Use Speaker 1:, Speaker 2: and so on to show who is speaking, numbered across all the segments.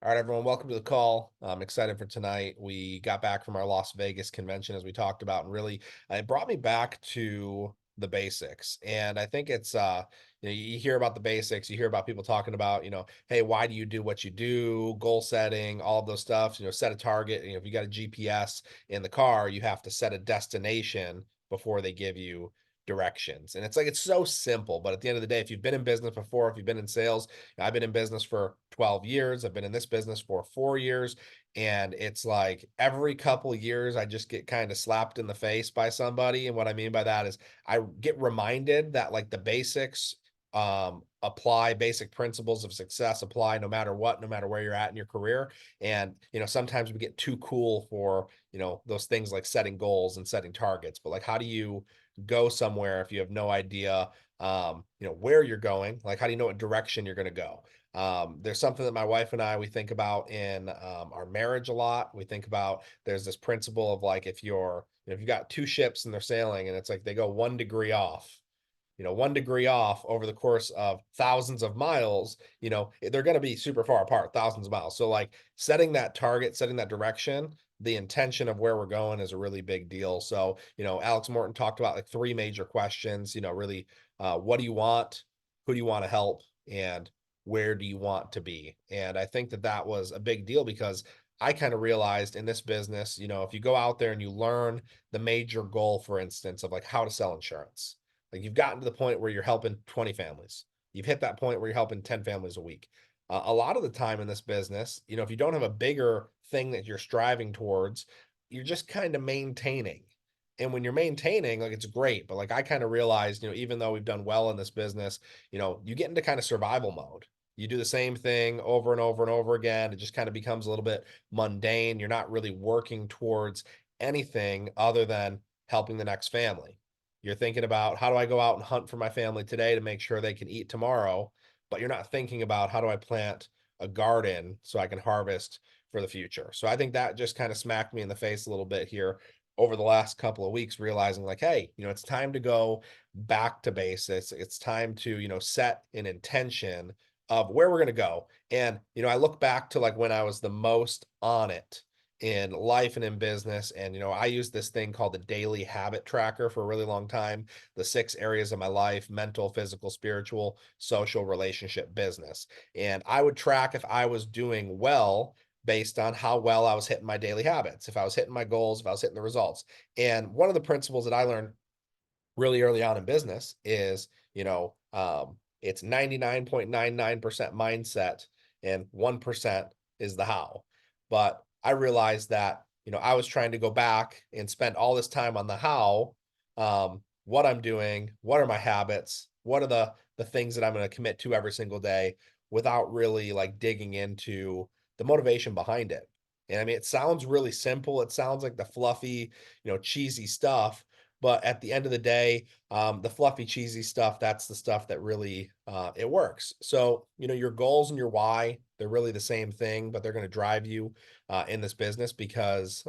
Speaker 1: All right, everyone, welcome to the call. I'm excited for tonight. We got back from our Las Vegas convention, as we talked about, and really it brought me back to the basics. And I think you hear about the basics, you hear about people talking about, hey, why do you do what you do, goal setting, all of those stuff, set a target. If you got a GPS in the car, you have to set a destination before they give you directions. And it's so simple, but at the end of the day, if you've been in business before, if you've been in sales, I've been in business for 12 years. I've been in this business for 4 years. And it's like every couple of years, I just get kind of slapped in the face by somebody. And what I mean by that is I get reminded that like the basics apply, basic principles of success apply no matter what, no matter where you're at in your career. And, sometimes we get too cool for, those things like setting goals and setting targets. But like, how do you go somewhere if you have no idea, where you're going? Like, how do you know what direction you're going to go? There's something that my wife and we think about in our marriage a lot. We think about there's this principle of like if you've got two ships and they're sailing and it's like they go 1 degree off, 1 degree off over the course of thousands of miles, they're going to be super far apart, thousands of miles. So like setting that target, setting that direction, the intention of where we're going is a really big deal. So, Alex Morton talked about like three major questions, really, what do you want? Who do you want to help? And where do you want to be? And I think that that was a big deal because I kind of realized in this business, if you go out there and you learn the major goal, for instance, of like how to sell insurance, like you've gotten to the point where you're helping 20 families. You've hit that point where you're helping 10 families a week. A lot of the time in this business, if you don't have a bigger thing that you're striving towards, you're just kind of maintaining. And when you're maintaining, like it's great, but like I kind of realized, even though we've done well in this business, you get into kind of survival mode. You do the same thing over and over and over again. It just kind of becomes a little bit mundane. You're not really working towards anything other than helping the next family. You're thinking about how do I go out and hunt for my family today to make sure they can eat tomorrow, but you're not thinking about how do I plant a garden so I can harvest for the future. So I think that just kind of smacked me in the face a little bit here over the last couple of weeks, realizing like, hey, it's time to go back to basics. It's time to, set an intention of where we're going to go. And, I look back to like when I was the most on it in life and in business. And, I use this thing called the daily habit tracker for a really long time. The 6 areas of my life: mental, physical, spiritual, social, relationship, business. And I would track if I was doing well based on how well I was hitting my daily habits, if I was hitting my goals, if I was hitting the results. And one of the principles that I learned really early on in business is, it's 99.99% mindset and 1% is the how. But I realized that, I was trying to go back and spend all this time on the how, what I'm doing, what are my habits, what are the things that I'm going to commit to every single day without really like digging into the motivation behind it. And I mean, it sounds really simple. It sounds like the fluffy, cheesy stuff, but at the end of the day, the fluffy, cheesy stuff, that's the stuff that really it works. So, your goals and your why, they're really the same thing, but they're going to drive you in this business because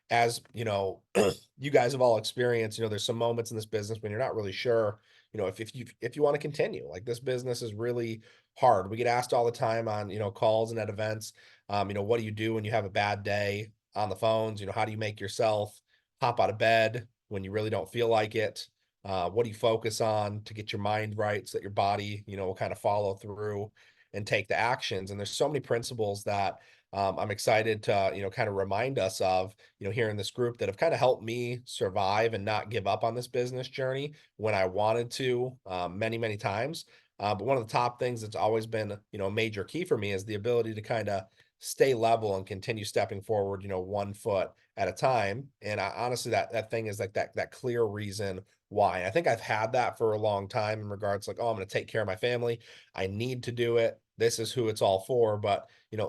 Speaker 1: as you guys have all experienced, there's some moments in this business when you're not really sure, if you want to continue. Like this business is really hard. We get asked all the time on, calls and at events, what do you do when you have a bad day on the phones? How do you make yourself hop out of bed when you really don't feel like it? What do you focus on to get your mind right so that your body, will kind of follow through and take the actions? And there's so many principles that I'm excited to, kind of remind us of, here in this group that have kind of helped me survive and not give up on this business journey when I wanted to, many, many times. But one of the top things that's always been, a major key for me is the ability to kind of stay level and continue stepping forward, 1 foot at a time. And honestly, that thing is like that clear reason why. I think I've had that for a long time in regards like, oh, I'm going to take care of my family. I need to do it. This is who it's all for. But,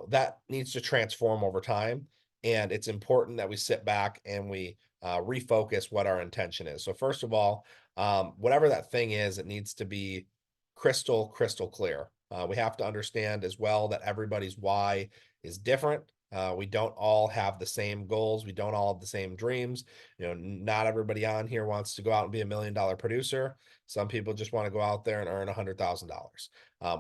Speaker 1: that needs to transform over time. And it's important that we sit back and we refocus what our intention is. So first of all, whatever that thing is, it needs to be crystal clear. We have to understand as well that everybody's why is different. We don't all have the same goals. We don't all have the same dreams. Not everybody on here wants to go out and be $1 million producer. Some people just want to go out there and earn $100,000.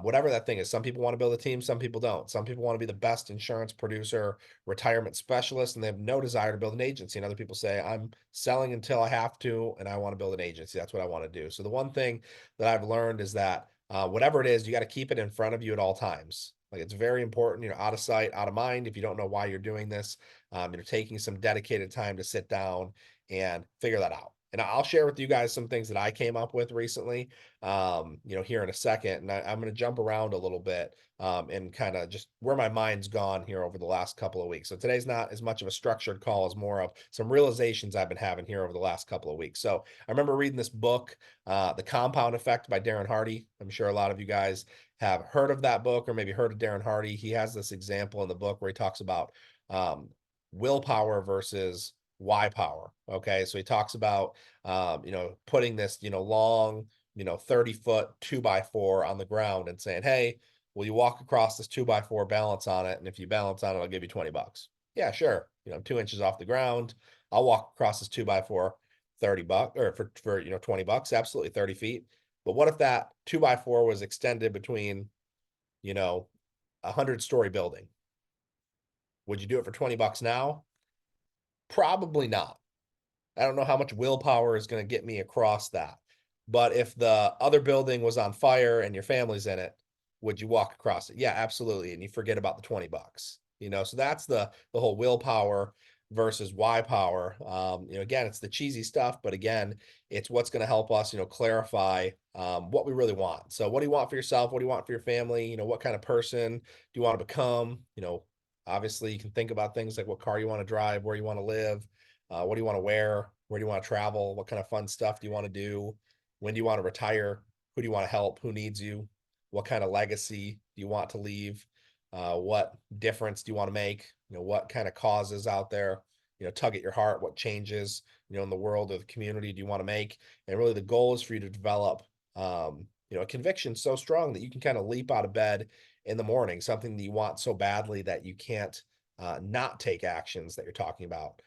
Speaker 1: whatever that thing is. Some people want to build a team, some people don't. Some people want to be the best insurance producer, retirement specialist, and they have no desire to build an agency. And other people say, I'm selling until I have to, and I want to build an agency. That's what I want to do. So the one thing that I've learned is that whatever it is, you got to keep it in front of you at all times. Like it's very important, out of sight, out of mind. If you don't know why you're doing this, you're taking some dedicated time to sit down and figure that out. And I'll share with you guys some things that I came up with recently, here in a second. And I'm going to jump around a little bit and kind of just where my mind's gone here over the last couple of weeks. So today's not as much of a structured call as more of some realizations I've been having here over the last couple of weeks. So I remember reading this book, The Compound Effect by Darren Hardy. I'm sure a lot of you guys have heard of that book or maybe heard of Darren Hardy. He has this example in the book where he talks about willpower versus why power. Okay. So he talks about, putting this, long, 30-foot 2x4 on the ground and saying, hey, will you walk across this 2x4, balance on it? And if you balance on it, I'll give you $20. Yeah, sure. 2 inches off the ground. I'll walk across this 2x4, $30 or for, $20, absolutely 30 feet. But what if that 2x4 was extended between, 100-story building? Would you do it for $20 now? Probably not. I don't know how much willpower is going to get me across that. But if the other building was on fire and your family's in it, would you walk across it? Yeah, absolutely. And you forget about the $20. So that's the whole willpower versus why power. Again, it's the cheesy stuff, but again, it's what's going to help us, clarify what we really want. So what do you want for yourself? What do you want for your family? What kind of person do you want to become? Obviously you can think about things like what car you want to drive, where you want to live, what do you want to wear? Where do you want to travel? What kind of fun stuff do you want to do? When do you want to retire? Who do you want to help? Who needs you? What kind of legacy do you want to leave? What difference do you want to make? What kind of causes out there, tug at your heart? What changes, in the world or the community do you want to make? And really the goal is for you to develop, a conviction so strong that you can kind of leap out of bed in the morning, something that you want so badly that you can't not take actions that you're talking about.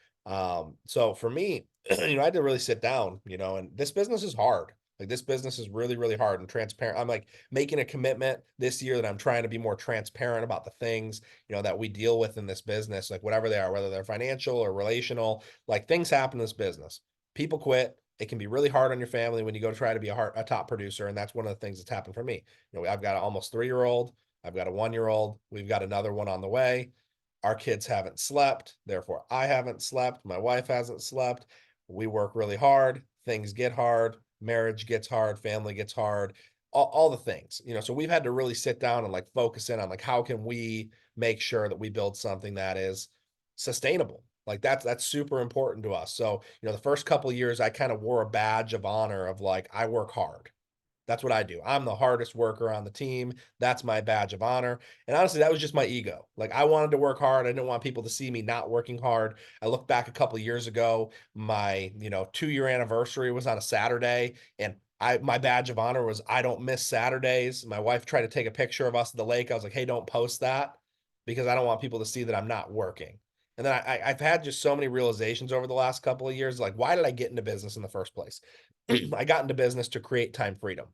Speaker 1: So for me, I had to really sit down, and this business is hard. Like this business is really, really hard and transparent. I'm like making a commitment this year that I'm trying to be more transparent about the things, that we deal with in this business, like whatever they are, whether they're financial or relational, like things happen in this business. People quit. It can be really hard on your family when you go to try to be a top producer. And that's one of the things that's happened for me. I've got an almost 3-year-old. I've got a 1-year-old. We've got another one on the way. Our kids haven't slept. Therefore, I haven't slept. My wife hasn't slept. We work really hard. Things get hard. Marriage gets hard. Family gets hard. All the things, so we've had to really sit down and like focus in on like, how can we make sure that we build something that is sustainable? Like that's super important to us. So, the first couple of years, I kind of wore a badge of honor of like, I work hard. That's what I do. I'm the hardest worker on the team. That's my badge of honor. And honestly, that was just my ego. Like I wanted to work hard. I didn't want people to see me not working hard. I look back a couple of years ago, my, 2-year anniversary was on a Saturday, and my badge of honor was I don't miss Saturdays. My wife tried to take a picture of us at the lake. I was like, hey, don't post that because I don't want people to see that I'm not working. And then I've had just so many realizations over the last couple of years. Like, why did I get into business in the first place? I got into business to create time freedom.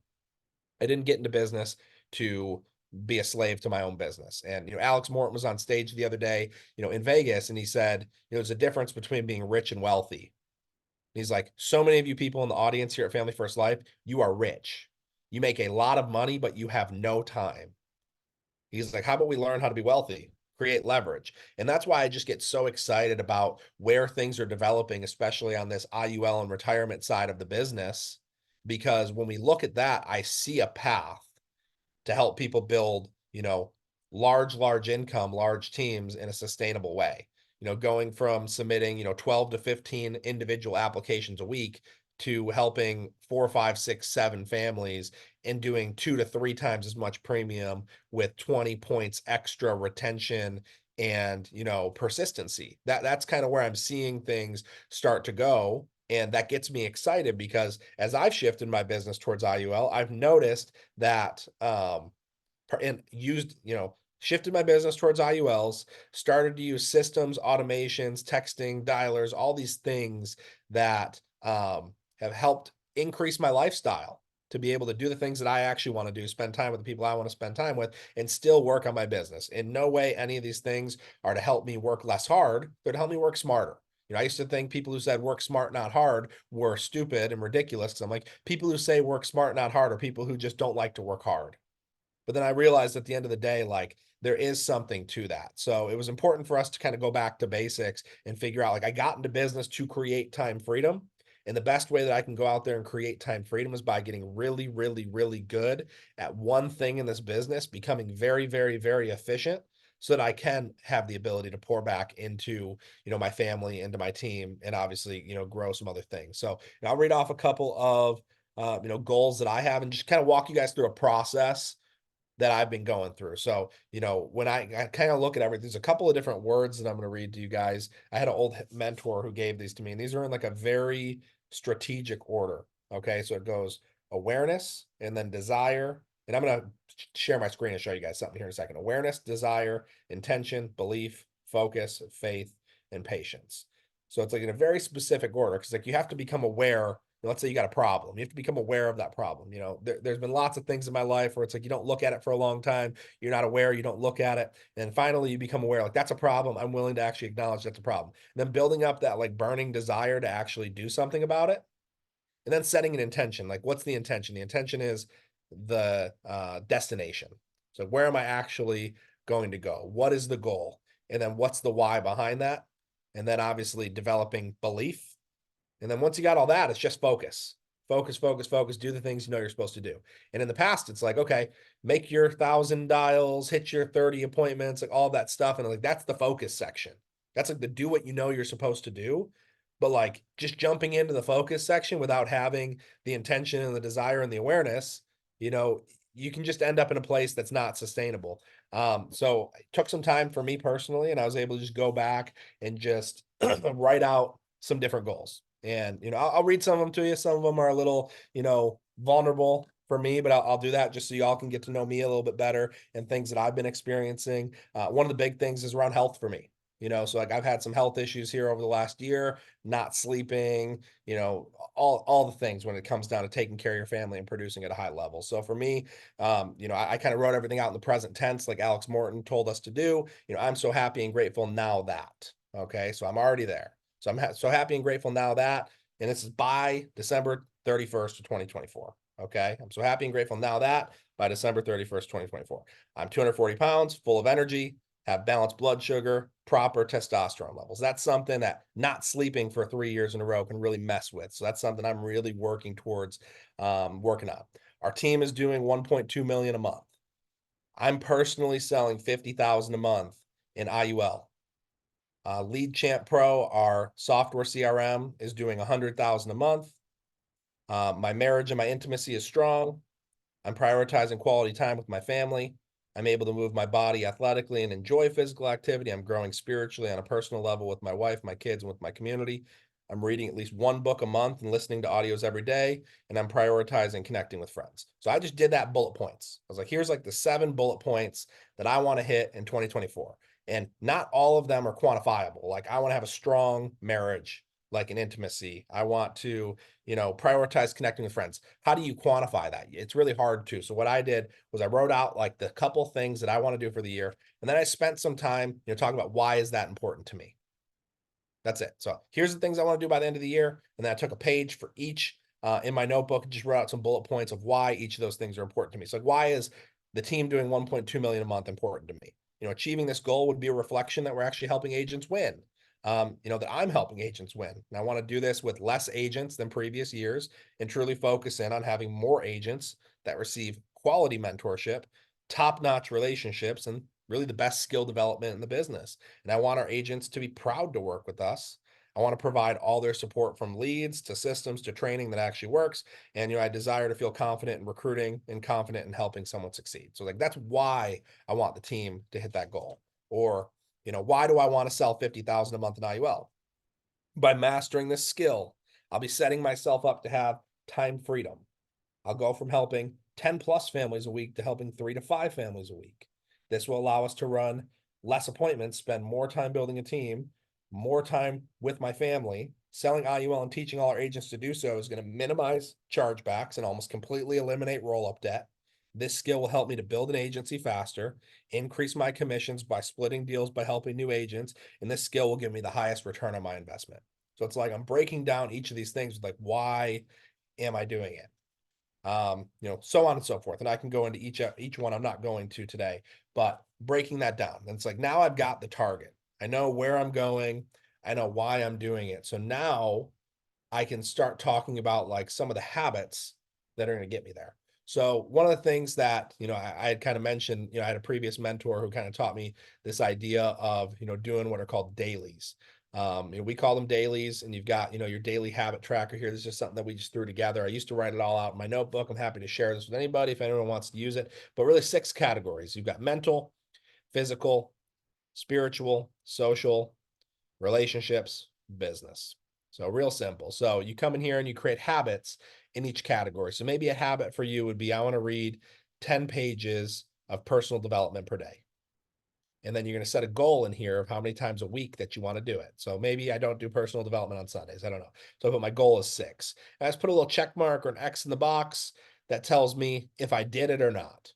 Speaker 1: I didn't get into business to be a slave to my own business. And, Alex Morton was on stage the other day, in Vegas, and he said, there's a difference between being rich and wealthy. He's like, so many of you people in the audience here at Family First Life, you are rich. You make a lot of money, but you have no time. He's like, how about we learn how to be wealthy, create leverage? And that's why I just get so excited about where things are developing, especially on this IUL and retirement side of the business. Because when we look at that, I see a path to help people build, large income, large teams in a sustainable way. Going from submitting, 12 to 15 individual applications a week to helping 4, 5, 6, 7 families and doing 2 to 3 times as much premium with 20 points extra retention and, persistency. That's kind of where I'm seeing things start to go. And that gets me excited because as I've shifted my business towards IUL, I've noticed that and used, shifted my business towards IULs, started to use systems, automations, texting, dialers, all these things that have helped increase my lifestyle. to be able to do the things that I actually want to do, spend time with the people I want to spend time with, and still work on my business. In no way any of these things are to help me work less hard, they're to help me work smarter. I used to think people who said work smart, not hard were stupid and ridiculous. Cause I'm like, people who say work smart, not hard are people who just don't like to work hard. But then I realized at the end of the day, like there is something to that. So it was important for us to kind of go back to basics and figure out, like, I got into business to create time freedom. And the best way that I can go out there and create time freedom is by getting really, really, really good at one thing in this business, becoming very, very, very efficient so that I can have the ability to pour back into, my family, into my team, and obviously, grow some other things. So I'll read off a couple of, goals that I have and just kind of walk you guys through a process that I've been going through. So, when I kind of look at everything, there's a couple of different words that I'm going to read to you guys. I had an old mentor who gave these to me, and these are in like a very strategic order. Okay. So it goes awareness and then desire. And I'm going to share my screen and show you guys something here in a second. Awareness, desire, intention, belief, focus, faith, and patience. So it's like in a very specific order because like you have to become aware. Let's say you got a problem. You have to become aware of that problem. There's been lots of things in my life where it's like you don't look at it for a long time. You're not aware. You don't look at it. And finally, you become aware. Like, that's a problem. I'm willing to actually acknowledge that's a problem. And then building up that like burning desire to actually do something about it. And then setting an intention. Like, what's the intention? The intention is the destination. So, where am I actually going to go? What is the goal? And then what's the why behind that? And then obviously developing belief. And then once you got all that, it's just focus. Focus, focus, focus. Do the things you know you're supposed to do. And in the past, it's like, okay, make your 1,000 dials, hit your 30 appointments, like all that stuff. And like that's the focus section. That's like the do what you know you're supposed to do. But like just jumping into the focus section without having the intention and the desire and the awareness, you can just end up in a place that's not sustainable. So it took some time for me personally, and I was able to just go back and just write out some different goals. And, I'll read some of them to you. Some of them are a little, vulnerable for me, but I'll do that just so y'all can get to know me a little bit better and things that I've been experiencing. One of the big things is around health for me. So like I've had some health issues here over the last year, not sleeping, all the things when it comes down to taking care of your family and producing at a high level. So for me, I kind of wrote everything out in the present tense, like Alex Morton told us to do. I'm so happy and grateful now that. Okay, so I'm already there. So I'm so happy and grateful now that, and this is by December 31st of 2024. Okay, I'm so happy and grateful now that by December 31st, 2024. I'm 240 pounds, full of energy, have balanced blood sugar, proper testosterone levels. That's something that not sleeping for 3 years in a row can really mess with. So that's something I'm really working towards working on. Our team is doing 1.2 million a month. I'm personally selling 50,000 a month in IUL. Lead Champ Pro, our software CRM, is doing 100,000 a month. My marriage and my intimacy is strong. I'm prioritizing quality time with my family. I'm able to move my body athletically and enjoy physical activity. I'm growing spiritually on a personal level with my wife, my kids, and with my community. I'm reading at least one book a month and listening to audios every day, and I'm prioritizing connecting with friends. So I just did that bullet points. I was like, here's like the 7 bullet points that I want to hit in 2024. And not all of them are quantifiable. Like I want to have a strong marriage, like an intimacy. I want to, prioritize connecting with friends. How do you quantify that? It's really hard to. So what I did was I wrote out like the couple things that I want to do for the year. And then I spent some time, talking about why is that important to me? That's it. So here's the things I want to do by the end of the year. And then I took a page for each in my notebook and just wrote out some bullet points of why each of those things are important to me. So like, why is the team doing 1.2 million a month important to me? Achieving this goal would be a reflection that we're actually helping agents win. That I'm helping agents win. And I want to do this with less agents than previous years and truly focus in on having more agents that receive quality mentorship, top-notch relationships, and really the best skill development in the business. And I want our agents to be proud to work with us. I want to provide all their support from leads to systems to training that actually works. And, I desire to feel confident in recruiting and confident in helping someone succeed. So like, that's why I want the team to hit that goal. Or, why do I want to sell 50,000 a month in IUL? By mastering this skill, I'll be setting myself up to have time freedom. I'll go from helping 10 plus families a week to helping 3 to 5 families a week. This will allow us to run less appointments, spend more time building a team, more time with my family, Selling IUL and teaching all our agents to do so is going to minimize chargebacks and almost completely eliminate roll-up debt. This skill will help me to build an agency faster, increase my commissions by splitting deals by helping new agents, and this skill will give me the highest return on my investment. So it's like I'm breaking down each of these things with like, why am I doing it? So on and so forth. And I can go into each one. I'm not going to today, but breaking that down. And it's like, now I've got the target. I know where I'm going. I know why I'm doing it. So now I can start talking about like some of the habits that are going to get me there. So one of the things that, I had kind of mentioned, I had a previous mentor who kind of taught me this idea of, doing what are called dailies. We call them dailies, and you've got, your daily habit tracker here. This is just something that we just threw together. I used to write it all out in my notebook. I'm happy to share this with anybody if anyone wants to use it, but really 6 categories. You've got mental, physical, spiritual, social, relationships, business. So real simple. So you come in here and you create habits in each category. So maybe a habit for you would be, I want to read 10 pages of personal development per day. And then you're going to set a goal in here of how many times a week that you want to do it. So maybe I don't do personal development on Sundays. I don't know. So I put my goal is 6. And I just put a little check mark or an X in the box that tells me if I did it or not,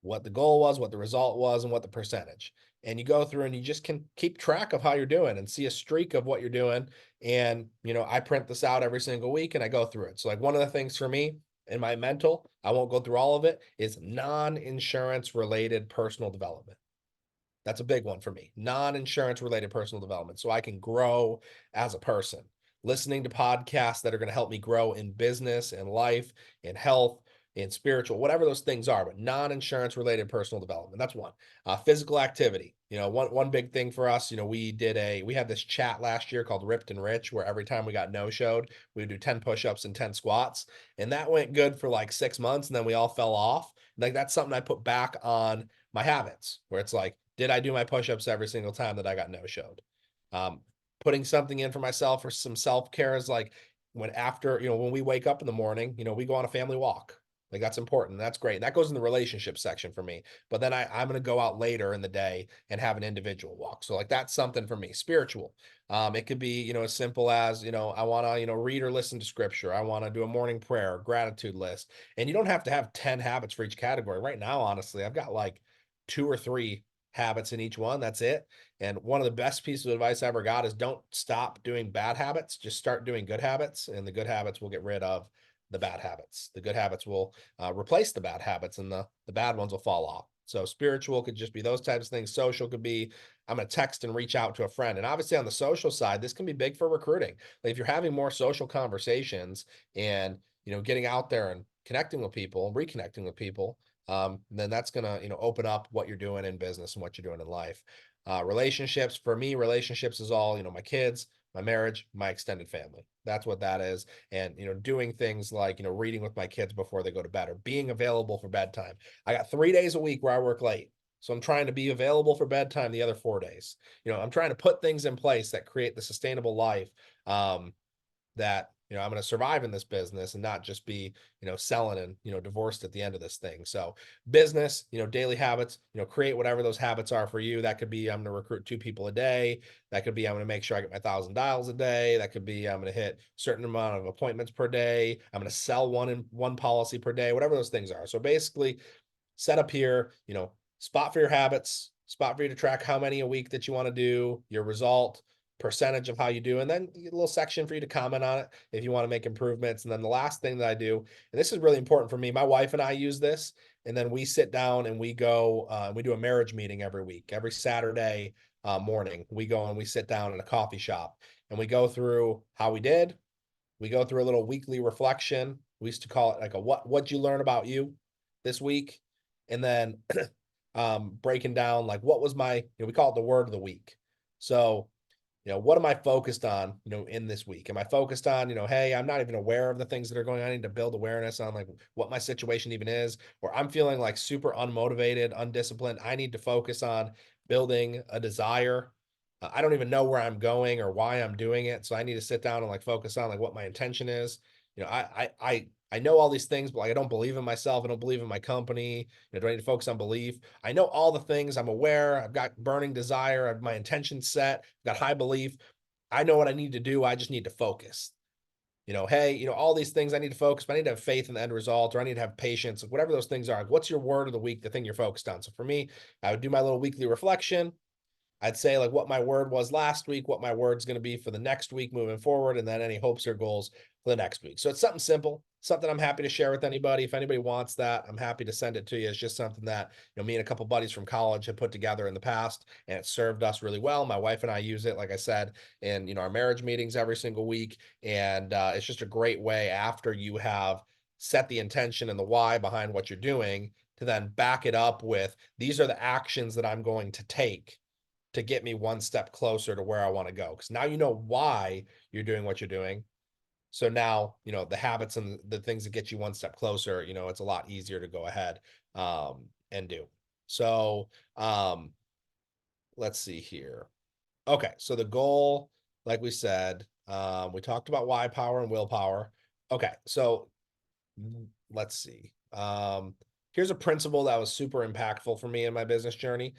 Speaker 1: what the goal was, what the result was, and what the percentage. And you go through and you just can keep track of how you're doing and see a streak of what you're doing. And, I print this out every single week and I go through it. So like one of the things for me in my mental, I won't go through all of it, is non-insurance related personal development. That's a big one for me. Non-insurance related personal development. So I can grow as a person, listening to podcasts that are going to help me grow in business and life and health and spiritual, whatever those things are, but non-insurance related personal development. That's one. Physical activity. One big thing for us, we had this chat last year called Ripped and Rich, where every time we got no-showed, we would do 10 push-ups and 10 squats. And that went good for like 6 months. And then we all fell off. Like that's something I put back on my habits, where it's like, did I do my push-ups every single time that I got no-showed? Putting something in for myself for some self-care is like when we wake up in the morning, we go on a family walk. Like that's important. That's great. And that goes in the relationship section for me. But then I'm going to go out later in the day and have an individual walk. So like that's something for me. Spiritual. It could be, as simple as, I want to, read or listen to scripture. I want to do a morning prayer, gratitude list. And you don't have to have 10 habits for each category. Right now, honestly, I've got like 2 or 3 habits in each one. That's it. And one of the best pieces of advice I ever got is don't stop doing bad habits. Just start doing good habits, and the good habits will get rid of the bad habits. The good habits will replace the bad habits, and the bad ones will fall off. So spiritual could just be those types of things. Social could be, I'm going to text and reach out to a friend. And obviously on the social side, this can be big for recruiting. Like if you're having more social conversations and, getting out there and connecting with people and reconnecting with people, then that's going to, open up what you're doing in business and what you're doing in life. Relationships, for me, relationships is all, my kids, my marriage, my extended family. That's what that is. And, doing things like, reading with my kids before they go to bed or being available for bedtime. I got 3 days a week where I work late. So I'm trying to be available for bedtime the other 4 days. I'm trying to put things in place that create the sustainable life that, I'm going to survive in this business and not just be, selling and, divorced at the end of this thing. So business, daily habits, create whatever those habits are for you. That could be, I'm going to recruit 2 people a day. That could be, I'm going to make sure I get my 1,000 dials a day. That could be, I'm going to hit a certain amount of appointments per day. I'm going to sell one policy per day, whatever those things are. So basically set up here, spot for your habits, spot for you to track how many a week that you want to do, your result, percentage of how you do, and then a little section for you to comment on it if you want to make improvements. And then the last thing that I do, and this is really important for me, my wife and I use this, and then we sit down and we go, we do a marriage meeting every week, every Saturday morning. We go and we sit down in a coffee shop and we go through how we did. We go through a little weekly reflection. We used to call it like a what'd you learn about you this week? And then breaking down like what was my, we call it the word of the week. So what am I focused on, in this week? Am I focused on, hey, I'm not even aware of the things that are going on. I need to build awareness on like what my situation even is, or I'm feeling like super unmotivated, undisciplined. I need to focus on building a desire. I don't even know where I'm going or why I'm doing it. So I need to sit down and like focus on like what my intention is. I know all these things, but like I don't believe in myself. I don't believe in my company. Do I need to focus on belief? I know all the things. I'm aware. I've got burning desire. I have my intention set. I've got high belief. I know what I need to do. I just need to focus. Hey, all these things I need to focus, but I need to have faith in the end result, or I need to have patience, whatever those things are. Like, what's your word of the week, the thing you're focused on? So for me, I would do my little weekly reflection. I'd say like what my word was last week, what my word's going to be for the next week moving forward, and then any hopes or goals for the next week. So it's something simple, something I'm happy to share with anybody. If anybody wants that, I'm happy to send it to you. It's just something that, me and a couple buddies from college have put together in the past, and it served us really well. My wife and I use it, like I said, in, our marriage meetings every single week. And it's just a great way after you have set the intention and the why behind what you're doing to then back it up with, these are the actions that I'm going to take to get me one step closer to where I want to go. Because now you know why you're doing what you're doing. So now, the habits and the things that get you one step closer, it's a lot easier to go ahead and do. So let's see here. Okay. So the goal, like we said, we talked about why, power, and willpower. Okay. So let's see. Here's a principle that was super impactful for me in my business journey.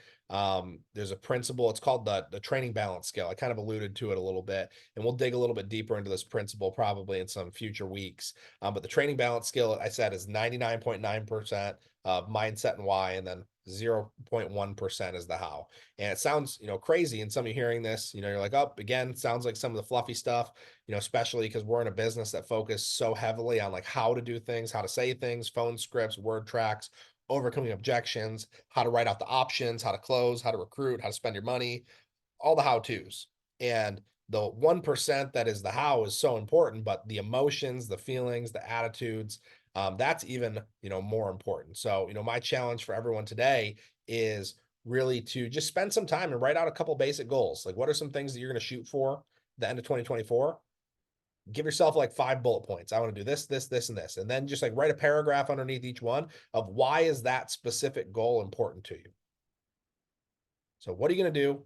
Speaker 1: There's a principle, it's called the training balance scale. I kind of alluded to it a little bit, and we'll dig a little bit deeper into this principle probably in some future weeks. But the training balance scale, I said, is 99.9% of mindset and why, and then 0.1% is the how. And it sounds, crazy. And some of you hearing this, you're like, oh, again, sounds like some of the fluffy stuff, especially because we're in a business that focus so heavily on like how to do things, how to say things, phone scripts, word tracks, overcoming objections, how to write out the options, how to close, how to recruit, how to spend your money, all the how to's. And the 1% that is the how is so important, but the emotions, the feelings, the attitudes, that's even, more important. So, my challenge for everyone today is really to just spend some time and write out a couple basic goals. Like, what are some things that you're going to shoot for the end of 2024? Give yourself like 5 bullet points. I want to do this, this, this, and this. And then just like write a paragraph underneath each one of why is that specific goal important to you? So what are you going to do?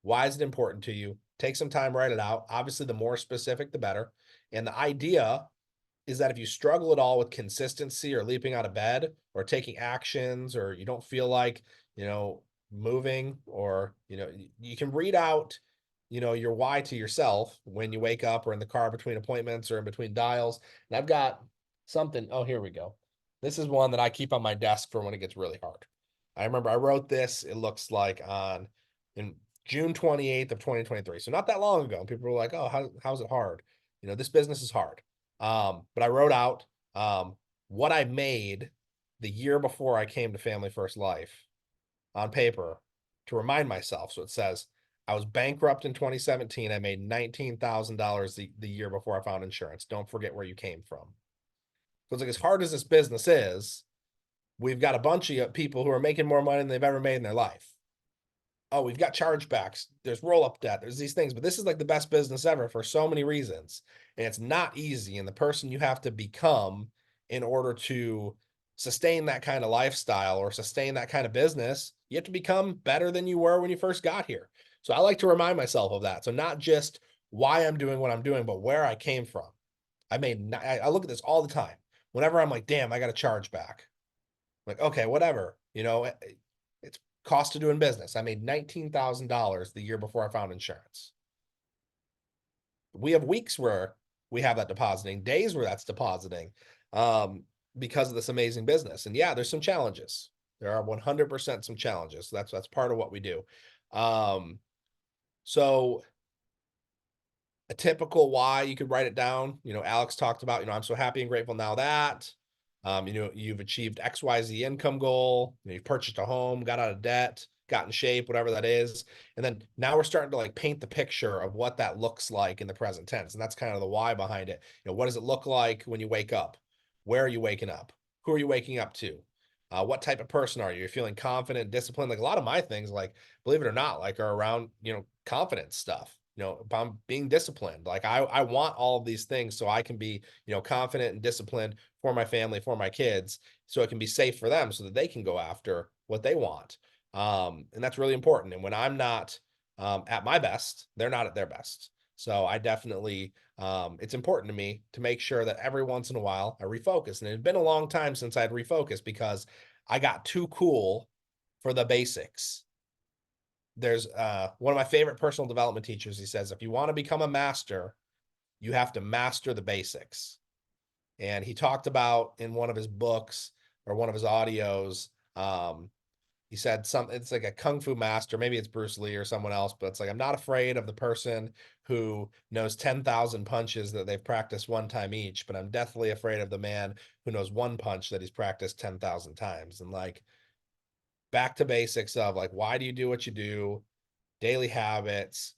Speaker 1: Why is it important to you? Take some time, write it out. Obviously, the more specific, the better. And the idea is that if you struggle at all with consistency or leaping out of bed or taking actions, or you don't feel like, moving, or, you can read out, your why to yourself when you wake up or in the car between appointments or in between dials. And I've got something. Oh, here we go. This is one that I keep on my desk for when it gets really hard. I remember I wrote this, it looks like in June 28th of 2023. So not that long ago. And people were like, oh, how's it hard? This business is hard. But I wrote out what I made the year before I came to Family First Life on paper to remind myself. So it says, I was bankrupt in 2017. I made $19,000 the year before I found insurance. Don't forget where you came from. So it's like, as hard as this business is, we've got a bunch of people who are making more money than they've ever made in their life. Oh, we've got chargebacks. There's roll up debt. There's these things, but this is like the best business ever for so many reasons. And it's not easy. And the person you have to become in order to sustain that kind of lifestyle or sustain that kind of business, you have to become better than you were when you first got here. So I like to remind myself of that. So not just why I'm doing what I'm doing, but where I came from. I look at this all the time. Whenever I'm like, damn, I got a charge back. Like, okay, whatever, it's cost of doing business. I made $19,000 the year before I found insurance. We have weeks where we have that depositing, days where that's depositing, because of this amazing business. And yeah, there's some challenges. There are 100% some challenges. So that's part of what we do. So a typical why, you could write it down. Alex talked about, I'm so happy and grateful now that, you've achieved XYZ income goal, you've purchased a home, got out of debt, got in shape, whatever that is. And then now we're starting to like paint the picture of what that looks like in the present tense. And that's kind of the why behind it. What does it look like when you wake up? Where are you waking up? Who are you waking up to? What type of person are you? You're feeling confident, disciplined. Like a lot of my things, like, believe it or not, like are around, confidence stuff. I'm being disciplined. Like I want all of these things so I can be, confident and disciplined for my family, for my kids, so it can be safe for them so that they can go after what they want. And that's really important. And when I'm not at my best, they're not at their best. So I definitely, it's important to me to make sure that every once in a while I refocus. And it had been a long time since I'd refocused because I got too cool for the basics. there's one of my favorite personal development teachers. He says, if you want to become a master, you have to master the basics. And he talked about in one of his books or one of his audios, he said something, it's like a kung fu master, maybe it's Bruce Lee or someone else, but it's like, I'm not afraid of the person who knows 10,000 punches that they've practiced one time each, but I'm definitely afraid of the man who knows one punch that he's practiced 10,000 times. And like, back to basics of like, why do you do what you do? Daily habits.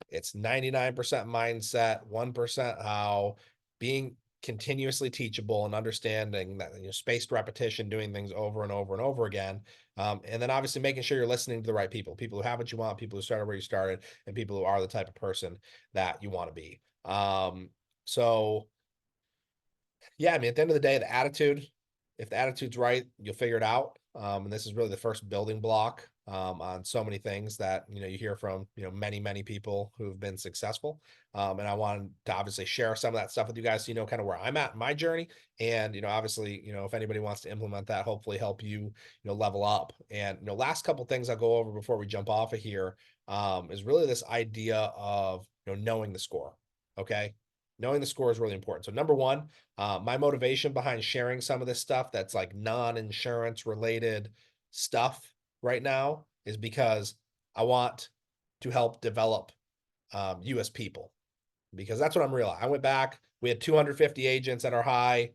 Speaker 1: It's 99% mindset, 1% how, being continuously teachable and understanding that, spaced repetition, doing things over and over and over again. And then obviously making sure you're listening to the right people who have what you want, people who started where you started, and people who are the type of person that you want to be. So yeah, I mean, at the end of the day, the attitude, if the attitude's right, you'll figure it out. And this is really the first building block on so many things that, you hear from, many people who've been successful. And I wanted to obviously share some of that stuff with you guys so you know kind of where I'm at in my journey. And, obviously, if anybody wants to implement that, hopefully help you, level up. And, last couple things I'll go over before we jump off of here is really this idea of, knowing the score. Okay. Knowing the score is really important. So number one, my motivation behind sharing some of this stuff that's like non-insurance related stuff right now is because I want to help develop you as people, because that's what I'm realizing. I went back, we had 250 agents at our high.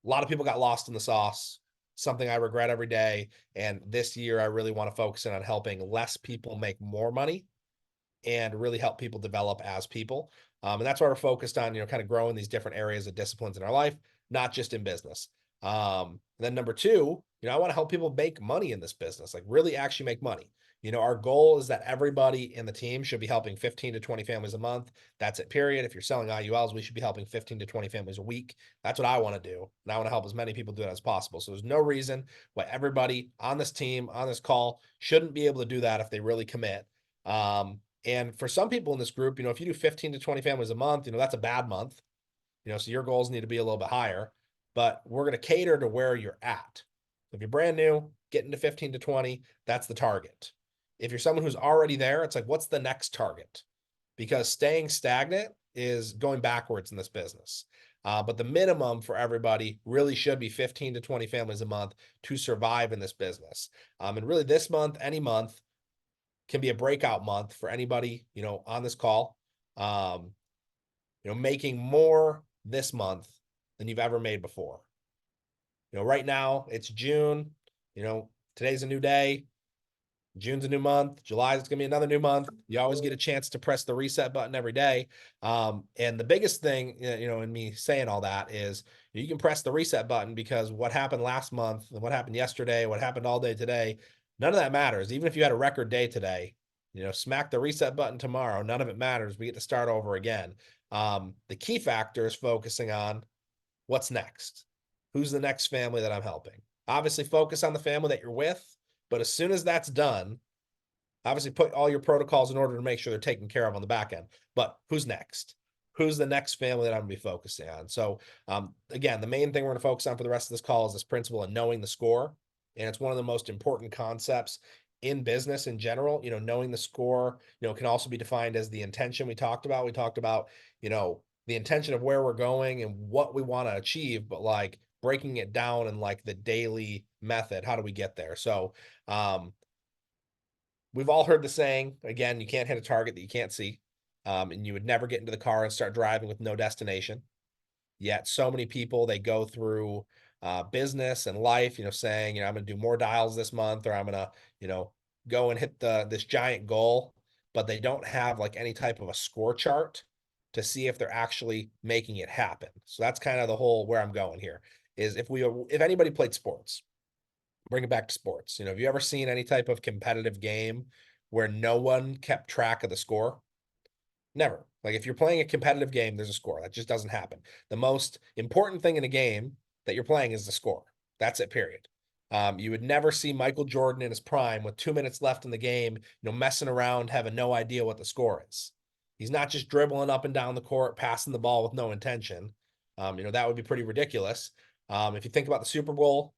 Speaker 1: A lot of people got lost in the sauce, something I regret every day. And this year, I really want to focus in on helping less people make more money and really help people develop as people. And that's why we're focused on, kind of growing these different areas of disciplines in our life, not just in business. Then number two, I want to help people make money in this business, like really actually make money. Our goal is that everybody in the team should be helping 15 to 20 families a month. That's it, period. If you're selling IULs, we should be helping 15 to 20 families a week. That's what I want to do. And I want to help as many people do it as possible. So there's no reason why everybody on this team, on this call, shouldn't be able to do that if they really commit. And for some people in this group, if you do 15 to 20 families a month, that's a bad month. So your goals need to be a little bit higher, but we're going to cater to where you're at. If you're brand new, getting to 15 to 20, that's the target. If you're someone who's already there, it's like, what's the next target? Because staying stagnant is going backwards in this business. But the minimum for everybody really should be 15 to 20 families a month to survive in this business. And really this month, any month, can be a breakout month for anybody, on this call, making more this month than you've ever made before. Right now it's June, today's a new day. June's a new month. July is going to be another new month. You always get a chance to press the reset button every day. And the biggest thing, in me saying all that is you can press the reset button, because what happened last month and what happened yesterday, what happened all day today, none of that matters. Even if you had a record day today, smack the reset button tomorrow. None of it matters. We get to start over again. The key factor is focusing on what's next. Who's the next family that I'm helping? Obviously, focus on the family that you're with. But as soon as that's done, obviously put all your protocols in order to make sure they're taken care of on the back end. But who's next? Who's the next family that I'm going to be focusing on? So again, the main thing we're going to focus on for the rest of this call is this principle of knowing the score. And it's one of the most important concepts in business in general. Knowing the score, can also be defined as the intention we talked about. We talked about, the intention of where we're going and what we want to achieve, but like breaking it down in like the daily method. How do we get there? So we've all heard the saying, again, you can't hit a target that you can't see. And you would never get into the car and start driving with no destination. Yet so many people, they go through business and life, saying, I'm going to do more dials this month, or I'm going to, go and hit this giant goal, but they don't have like any type of a score chart to see if they're actually making it happen. So that's kind of the whole where I'm going here is if anybody played sports, bring it back to sports. Have you ever seen any type of competitive game where no one kept track of the score? Never. Like if you're playing a competitive game, there's a score. That just doesn't happen. The most important thing in a game that you're playing is the score. That's it, period. You would never see Michael Jordan in his prime with 2 minutes left in the game, messing around, having no idea what the score is. He's not just dribbling up and down the court, passing the ball with no intention. That would be pretty ridiculous. If you think about the Super Bowl,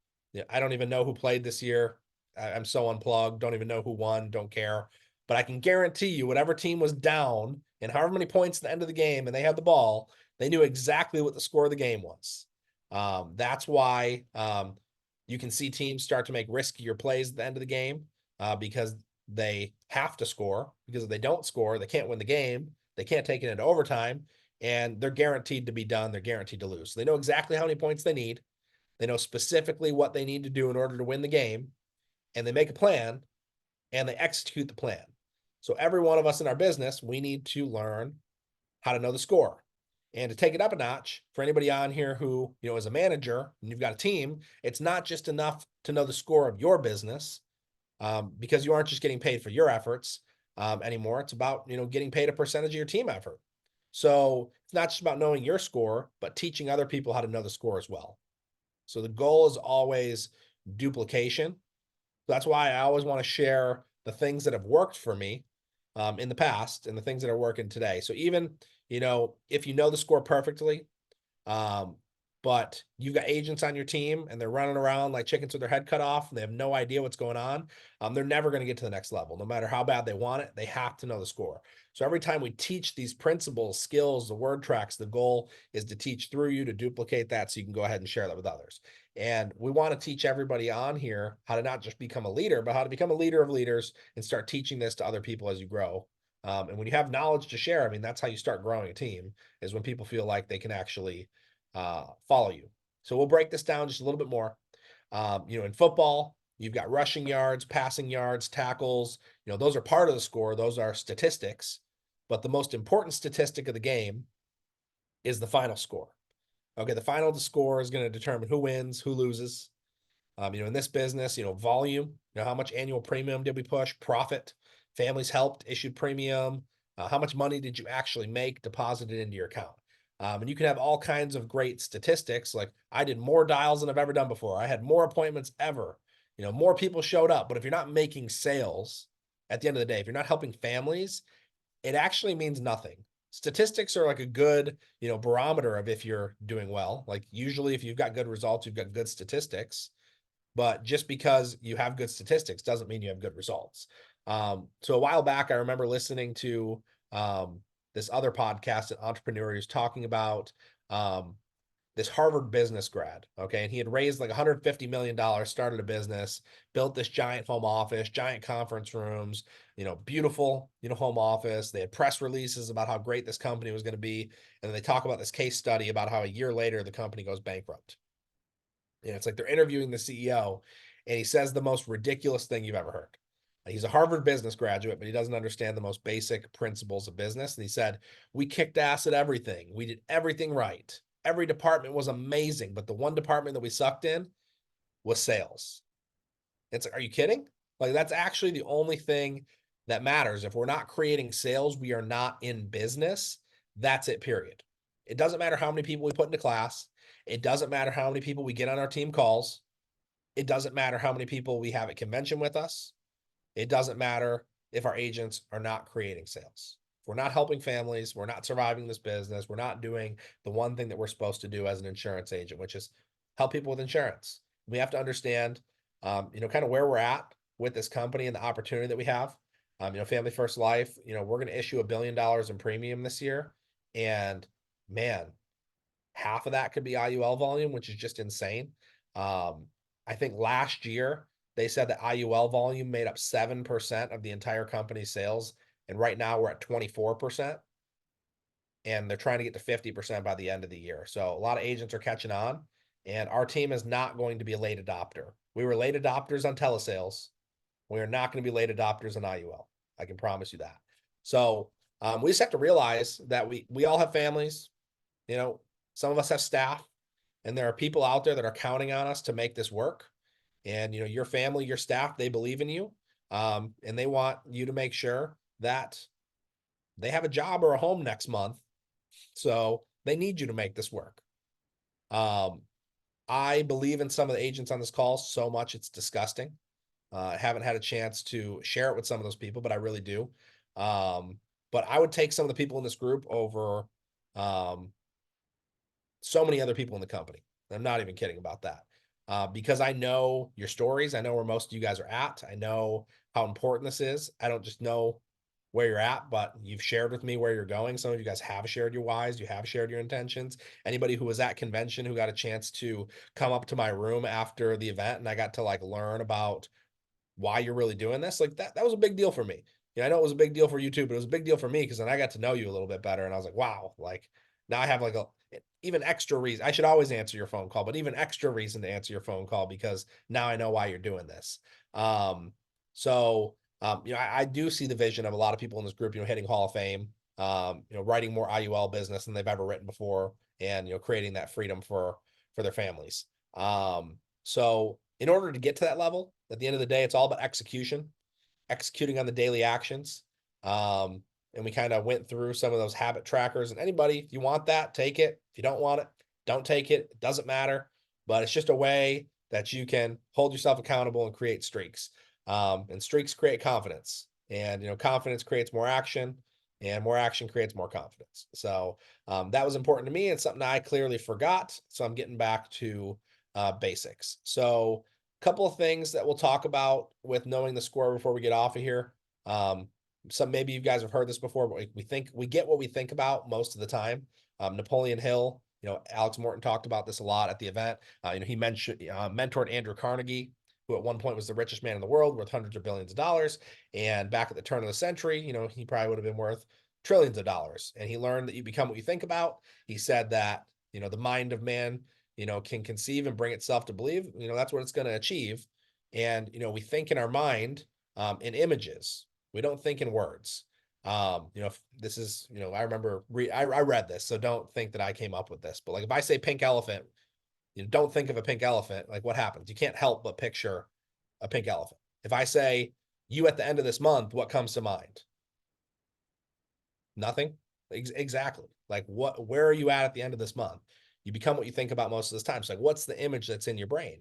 Speaker 1: I don't even know who played this year. I'm so unplugged. Don't even know who won. Don't care. but I can guarantee you whatever team was down and however many points at the end of the game and they had the ball, they knew exactly what the score of the game was. That's why you can see teams start to make riskier plays at the end of the game because they have to score, because if they don't score, they can't win the game. They can't take it into overtime, and they're guaranteed to be done. They're guaranteed to lose. So they know exactly how many points they need. They know specifically what they need to do in order to win the game, and they make a plan and they execute the plan. So every one of us in our business, we need to learn how to know the score. And to take it up a notch, for anybody on here who, is a manager and you've got a team, it's not just enough to know the score of your business, because you aren't just getting paid for your efforts anymore. It's about, getting paid a percentage of your team effort. So it's not just about knowing your score, but teaching other people how to know the score as well. So the goal is always duplication. That's why I always want to share the things that have worked for me in the past and the things that are working today. So even, if you know the score perfectly, um, but you've got agents on your team and they're running around like chickens with their head cut off and they have no idea what's going on, they're never going to get to the next level. No matter how bad they want it, they have to know the score. So every time we teach these principles, skills, the word tracks, the goal is to teach through you to duplicate that so you can go ahead and share that with others. And we want to teach everybody on here how to not just become a leader, but how to become a leader of leaders and start teaching this to other people as you grow. And when you have knowledge to share, I mean, that's how you start growing a team, is when people feel like they can actually follow you. So we'll break this down just a little bit more. In football, you've got rushing yards, passing yards, tackles. Those are part of the score. Those are statistics. But the most important statistic of the game is the final score. Okay, the final score is going to determine who wins, who loses. In this business, volume, how much annual premium did we push, profit, families helped, issued premium, how much money did you actually make deposited into your account? And you can have all kinds of great statistics. Like I did more dials than I've ever done before. I had more appointments ever. More people showed up. But if you're not making sales at the end of the day, if you're not helping families, it actually means nothing. Statistics are like a good, barometer of if you're doing well. Like usually if you've got good results, you've got good statistics. But just because you have good statistics doesn't mean you have good results. So a while back, I remember listening to this other podcast, an entrepreneur who's talking about this Harvard business grad. Okay. And he had raised like $150 million, started a business, built this giant home office, giant conference rooms, beautiful, home office. They had press releases about how great this company was going to be. And they talk about this case study about how a year later the company goes bankrupt. It's like they're interviewing the CEO and he says the most ridiculous thing you've ever heard. He's a Harvard business graduate, but he doesn't understand the most basic principles of business. And he said, we kicked ass at everything. We did everything right. Every department was amazing, but the one department that we sucked in was sales. It's like, are you kidding? Like that's actually the only thing that matters. If we're not creating sales, we are not in business. That's it, period. It doesn't matter how many people we put into class. It doesn't matter how many people we get on our team calls. It doesn't matter how many people we have at convention with us. It doesn't matter if our agents are not creating sales. If we're not helping families, we're not surviving this business, we're not doing the one thing that we're supposed to do as an insurance agent, which is help people with insurance. We have to understand, kind of where we're at with this company and the opportunity that we have. Family First Life, we're going to issue $1 billion in premium this year. And man, half of that could be IUL volume, which is just insane. I think last year they said that IUL volume made up 7% of the entire company's sales. And right now we're at 24%. And they're trying to get to 50% by the end of the year. So a lot of agents are catching on. And our team is not going to be a late adopter. We were late adopters on telesales. We are not going to be late adopters on IUL. I can promise you that. So we just have to realize that we all have families. Some of us have staff, and there are people out there that are counting on us to make this work. And your family, your staff, they believe in you, and they want you to make sure that they have a job or a home next month. So they need you to make this work. I believe in some of the agents on this call so much it's disgusting. I haven't had a chance to share it with some of those people, but I really do. But I would take some of the people in this group over so many other people in the company. I'm not even kidding about that. Because I know your stories. I know where most of you guys are at. I know how important this is. I don't just know where you're at, but you've shared with me where you're going. Some of you guys have shared your whys, you have shared your intentions. Anybody who was at convention who got a chance to come up to my room after the event and I got to like learn about why you're really doing this, like that was a big deal for me. I know it was a big deal for you too, but it was a big deal for me because then I got to know you a little bit better and I was like, wow, like now I have like a even extra reason. I should always answer your phone call, but even extra reason to answer your phone call because now I know why you're doing this. Um, I do see the vision of a lot of people in this group, hitting Hall of Fame, writing more IUL business than they've ever written before, and creating that freedom for their families. So in order to get to that level, at the end of the day, it's all about executing on the daily actions. And we kind of went through some of those habit trackers. And anybody, if you want that, take it. If you don't want it, don't take it. It doesn't matter. But it's just a way that you can hold yourself accountable and create streaks. And streaks create confidence. And confidence creates more action, and more action creates more confidence. So that was important to me. It's something I clearly forgot. So I'm getting back to basics. So couple of things that we'll talk about with knowing the score before we get off of here. Some maybe you guys have heard this before, but we get what we think about most of the time. Napoleon Hill, Alex Morton talked about this a lot at the event. He mentioned mentored Andrew Carnegie, who at one point was the richest man in the world, worth hundreds of billions of dollars. And back at the turn of the century, he probably would have been worth trillions of dollars. And he learned that you become what you think about. He said that, the mind of man can conceive and bring itself to believe, that's what it's going to achieve. And, we think in our mind in images. We don't think in words. This is, I remember, I read this, so don't think that I came up with this, but like if I say pink elephant, don't think of a pink elephant, like what happens? You can't help but picture a pink elephant. If I say you at the end of this month, what comes to mind? Nothing. Exactly. Like where are you at the end of this month? You become what you think about most of this time. So like, what's the image that's in your brain?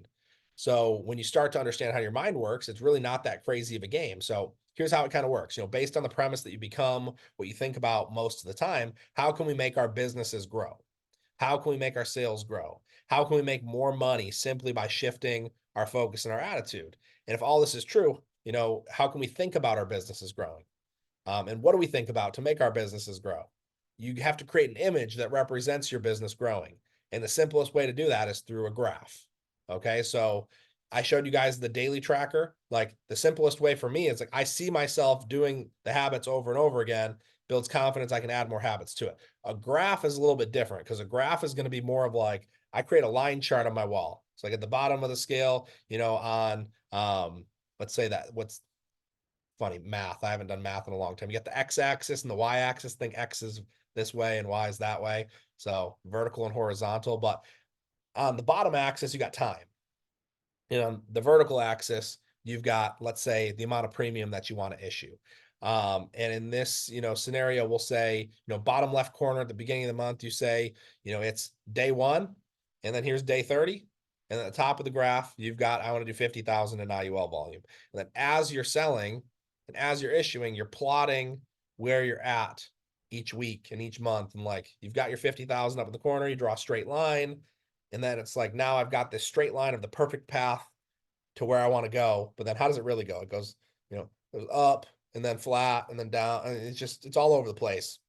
Speaker 1: So when you start to understand how your mind works, it's really not that crazy of a game. So here's how it kind of works. Based on the premise that you become what you think about most of the time, how can we make our businesses grow? How can we make our sales grow? How can we make more money simply by shifting our focus and our attitude? And if all this is true, how can we think about our businesses growing? And what do we think about to make our businesses grow? You have to create an image that represents your business growing. And the simplest way to do that is through a graph. Okay. So I showed you guys the daily tracker. Like the simplest way for me is like I see myself doing the habits over and over again, builds confidence. I can add more habits to it. A graph is a little bit different because a graph is going to be more of like I create a line chart on my wall. So like at the bottom of the scale, on let's say that what's funny math. I haven't done math in a long time. You got the x-axis and the y-axis. Think x is this way and y is that way. So vertical and horizontal. But on the bottom axis, you got time. And on the vertical axis, you've got, let's say, the amount of premium that you want to issue. And in this, scenario, we'll say, bottom left corner at the beginning of the month, you say, it's day 1, and then here's day 30. And at the top of the graph, you've got, I want to do 50,000 in IUL volume. And then as you're selling and as you're issuing, you're plotting where you're at each week and each month. And like, you've got your 50,000 up in the corner, you draw a straight line. And then it's like, now I've got this straight line of the perfect path to where I want to go. But then how does it really go? It goes, goes up and then flat and then down. And it's all over the place.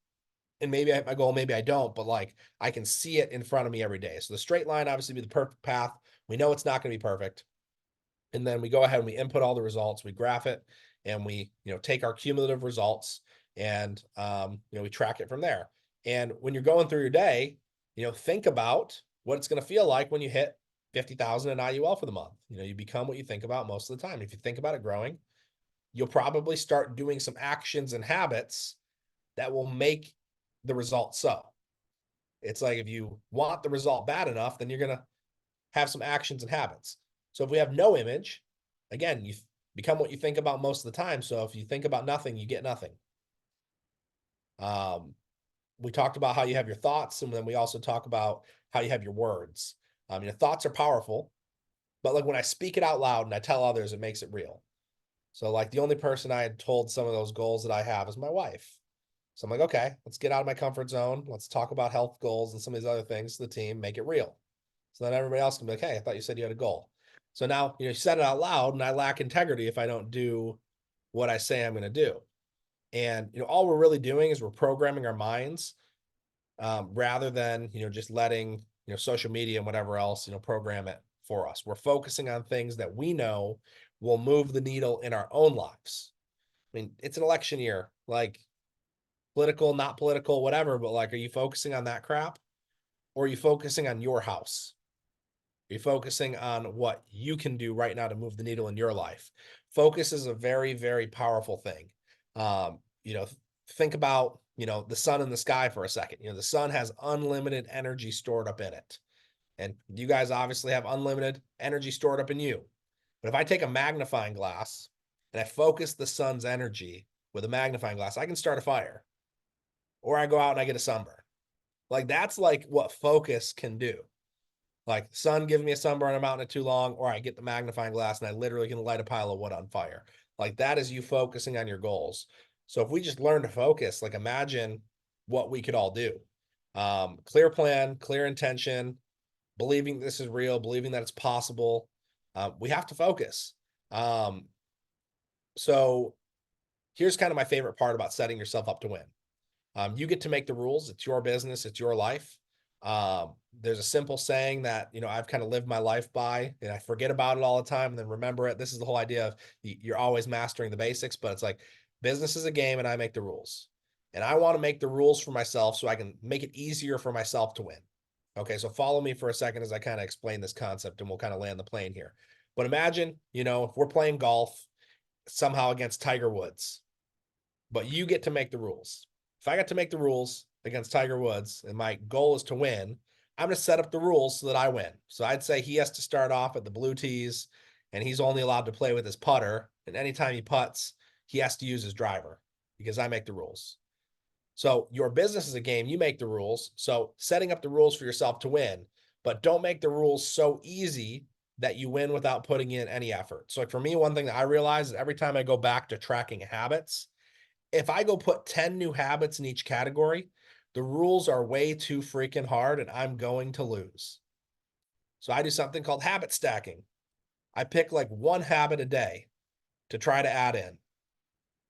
Speaker 1: And maybe I hit my goal, maybe I don't, but like I can see it in front of me every day. So the straight line obviously be the perfect path. We know it's not going to be perfect. And then we go ahead and we input all the results, we graph it, and we, take our cumulative results and, we track it from there. And when you're going through your day, think about what it's going to feel like when you hit 50,000 in IUL for the month. You become what you think about most of the time. If you think about it growing, you'll probably start doing some actions and habits that will make the result so. It's like if you want the result bad enough, then you're going to have some actions and habits. So if we have no image, again, you become what you think about most of the time. So if you think about nothing, you get nothing. We talked about how you have your thoughts, and then we also talk about how you have your words. Your thoughts are powerful, but like when I speak it out loud and I tell others, it makes it real. So like the only person I had told some of those goals that I have is my wife. So I'm like, okay, let's get out of my comfort zone. Let's talk about health goals and some of these other things to the team, make it real. So then everybody else can be like, hey, I thought you said you had a goal. So now, you said it out loud and I lack integrity if I don't do what I say I'm going to do. And, all we're really doing is we're programming our minds, rather than, just letting, social media and whatever else, program it for us. We're focusing on things that we know will move the needle in our own lives. I mean, it's an election year, like political, not political, whatever, but like, are you focusing on that crap? Or are you focusing on your house? Are you focusing on what you can do right now to move the needle in your life? Focus is a very, very powerful thing. Um, you know, think about, the sun in the sky for a second. The sun has unlimited energy stored up in it. And you guys obviously have unlimited energy stored up in you. But if I take a magnifying glass and I focus the sun's energy with a magnifying glass, I can start a fire. Or I go out and I get a sunburn. Like that's like what focus can do. Like sun gives me a sunburn, I'm out in it too long, or I get the magnifying glass and I literally can light a pile of wood on fire. Like that is you focusing on your goals. So if we just learn to focus, like imagine what we could all do. Clear plan, clear intention, believing this is real, believing that it's possible. We have to focus. So here's kind of my favorite part about setting yourself up to win. You get to make the rules. It's your business. It's your life. There's a simple saying that, I've kind of lived my life by, and I forget about it all the time and then remember it. This is the whole idea of you're always mastering the basics, but it's like business is a game and I make the rules. And I want to make the rules for myself so I can make it easier for myself to win. Okay, so follow me for a second as I kind of explain this concept and we'll kind of land the plane here. But imagine, if we're playing golf somehow against Tiger Woods, but you get to make the rules. If I got to make the rules against Tiger Woods and my goal is to win, I'm going to set up the rules so that I win. So I'd say he has to start off at the blue tees and he's only allowed to play with his putter. And anytime he putts, he has to use his driver because I make the rules. So your business is a game, you make the rules. So setting up the rules for yourself to win, but don't make the rules so easy that you win without putting in any effort. So like for me, one thing that I realize is every time I go back to tracking habits, if I go put 10 new habits in each category, the rules are way too freaking hard and I'm going to lose. So I do something called habit stacking. I pick like one habit a day to try to add in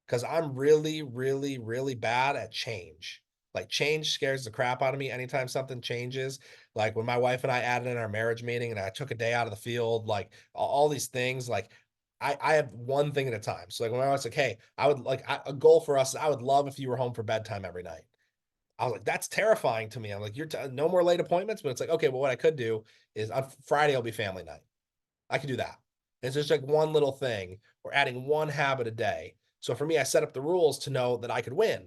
Speaker 1: because I'm really, really, really bad at change. Like change scares the crap out of me anytime something changes. Like when my wife and I added in our marriage meeting and I took a day out of the field, like all these things, like I have one thing at a time. So like when I was like, hey, I would like a goal for us, I would love if you were home for bedtime every night. I was like, that's terrifying to me. I'm like, no more late appointments, but it's like, okay, well, what I could do is on Friday will be family night. I could do that. It's just like one little thing or adding one habit a day. So for me, I set up the rules to know that I could win.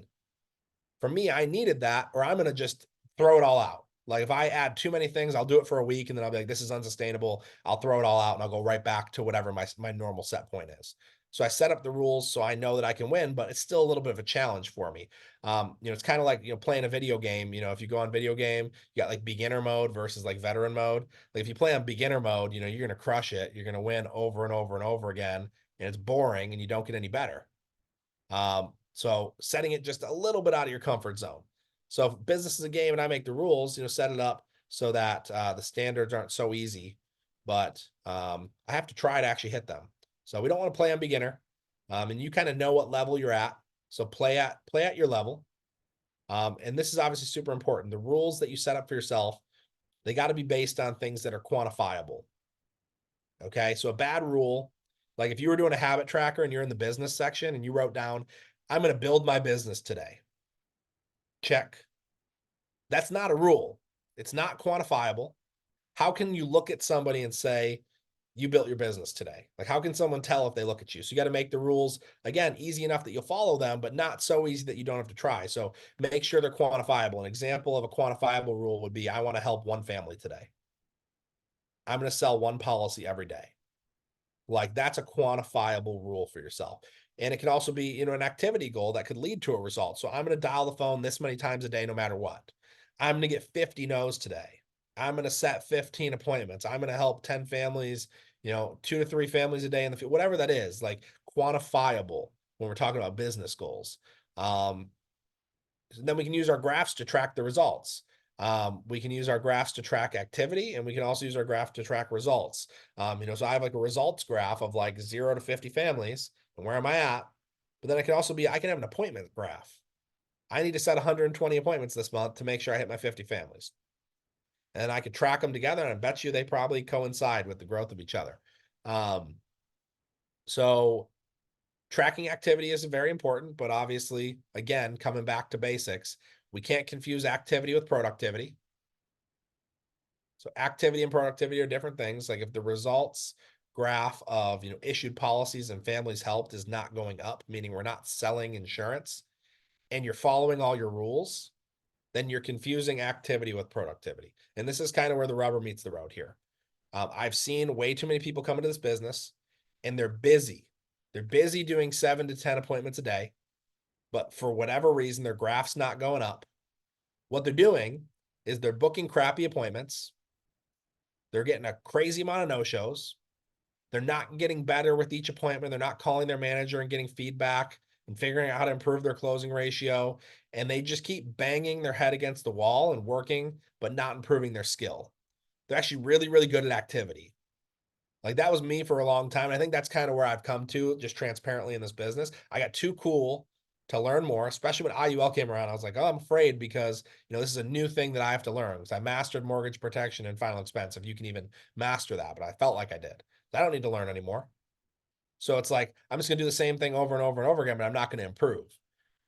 Speaker 1: For me, I needed that, or I'm going to just throw it all out. Like if I add too many things, I'll do it for a week and then I'll be like, this is unsustainable. I'll throw it all out and I'll go right back to whatever my normal set point is. So I set up the rules so I know that I can win, but it's still a little bit of a challenge for me. It's kind of like, playing a video game. If you go on video game, you got like beginner mode versus like veteran mode. Like if you play on beginner mode, you're going to crush it. You're going to win over and over and over again. And it's boring and you don't get any better. So setting it just a little bit out of your comfort zone. So if business is a game and I make the rules, set it up so that the standards aren't so easy, but I have to try to actually hit them. So we don't want to play on beginner, and you kind of know what level you're at. So play at your level. And this is obviously super important. The rules that you set up for yourself, they got to be based on things that are quantifiable. Okay, so a bad rule, like if you were doing a habit tracker and you're in the business section and you wrote down, I'm going to build my business today. Check. That's not a rule. It's not quantifiable. How can you look at somebody and say, you built your business today? Like, how can someone tell if they look at you? So you got to make the rules, again, easy enough that you'll follow them, but not so easy that you don't have to try. So make sure they're quantifiable. An example of a quantifiable rule would be, I want to help one family today. I'm going to sell one policy every day. Like that's a quantifiable rule for yourself. And it can also be, an activity goal that could lead to a result. So I'm going to dial the phone this many times a day, no matter what. I'm going to get 50 no's today. I'm going to set 15 appointments. I'm going to help 10 families, 2 to 3 families a day in the field, whatever that is, like quantifiable when we're talking about business goals. Then we can use our graphs to track the results. We can use our graphs to track activity and we can also use our graph to track results. So I have like a results graph of like 0 to 50 families and where am I at? But then it can also be, I can have an appointment graph. I need to set 120 appointments this month to make sure I hit my 50 families. And I could track them together, and I bet you they probably coincide with the growth of each other. So tracking activity is very important, but obviously, again, coming back to basics, we can't confuse activity with productivity. So activity and productivity are different things. Like if the results graph of issued policies and families helped is not going up, meaning we're not selling insurance, and you're following all your rules, then you're confusing activity with productivity. And this is kind of where the rubber meets the road here. I've seen way too many people come into this business and they're busy. They're busy doing 7 to 10 appointments a day, but for whatever reason, their graph's not going up. What they're doing is they're booking crappy appointments. They're getting a crazy amount of no-shows. They're not getting better with each appointment. They're not calling their manager and getting feedback and figuring out how to improve their closing ratio. And they just keep banging their head against the wall and working, but not improving their skill. They're actually really, really good at activity. Like that was me for a long time. And I think that's kind of where I've come to just transparently in this business. I got too cool to learn more, especially when IUL came around. I was like, oh, I'm afraid because, this is a new thing that I have to learn because I mastered mortgage protection and final expense, if you can even master that. But I felt like I did. I don't need to learn anymore. So it's like, I'm just going to do the same thing over and over and over again, but I'm not going to improve.